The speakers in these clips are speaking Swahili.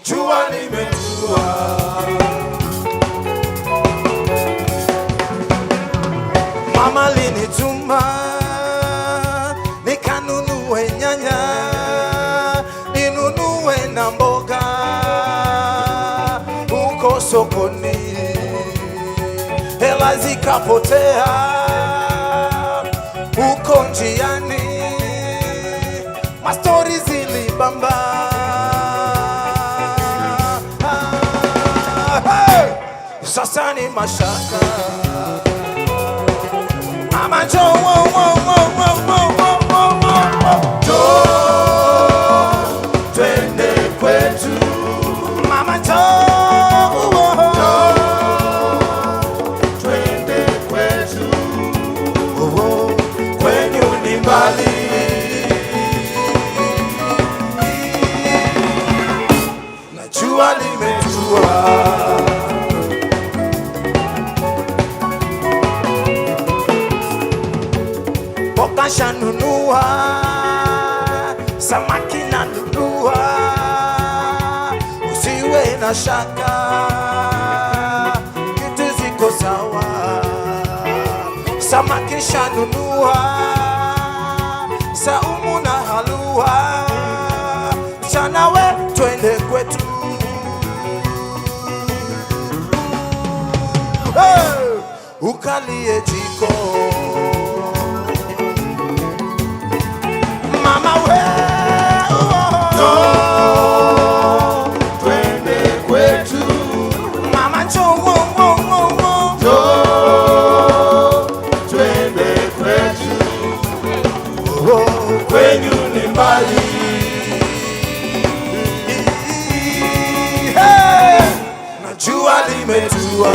Jua limetua, mama linituma nikanunue nyanya, ninunue na mboga huko sokoni, hela zikapotea huko njiani, mastori zilibamba. Sasa ni mashaka, mama njoo, twende kwetu, mama njoo, twende kwetu, kwenyu ni mbali, na jua limetua. Shanunua samaki na nunua, usiwe na shaka, kitu ziko sawa. Samaki shanunua, saumu na halua, mchana we twende kwetu. Hey! Ukalie jiko mama we, twende kwetu, mama njoo, twende kwetu, kwenyu ni mbali, na jua limetua.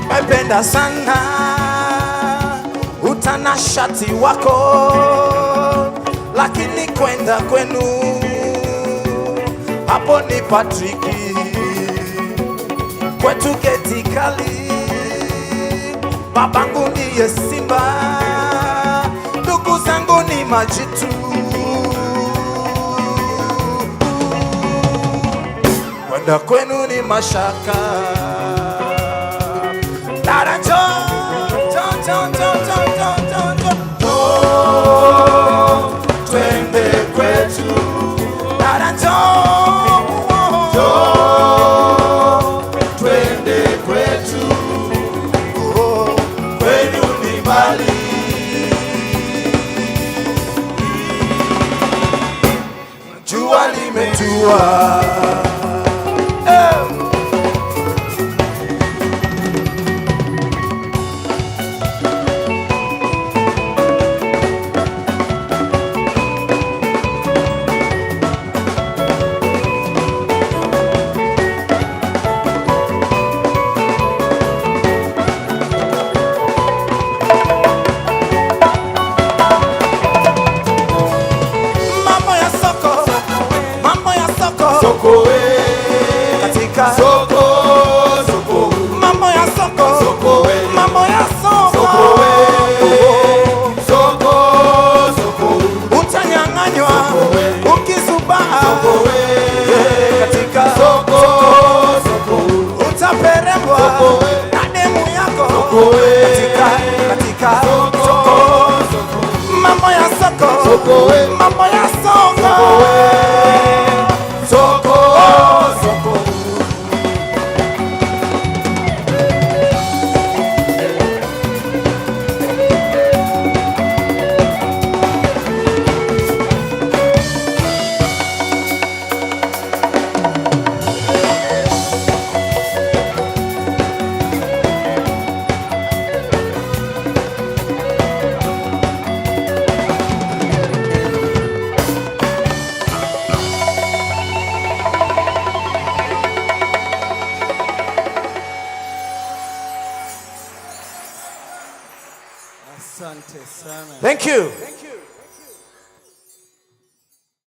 Napenda sana utanashati wako, lakini kwenda kwenu hapo ni Patriki, kwetu geti kali, babangu ndiye simba, ndugu zangu ni majitu, kwenda kwenu ni mashaka. Dada njoo, twende kwetu, dada njoo, twende kwetu, kwenyu ni mbali, jua limetua. Katika soko, mambo ya soko, mambo ya soko, soko. Asante sana. Thank you.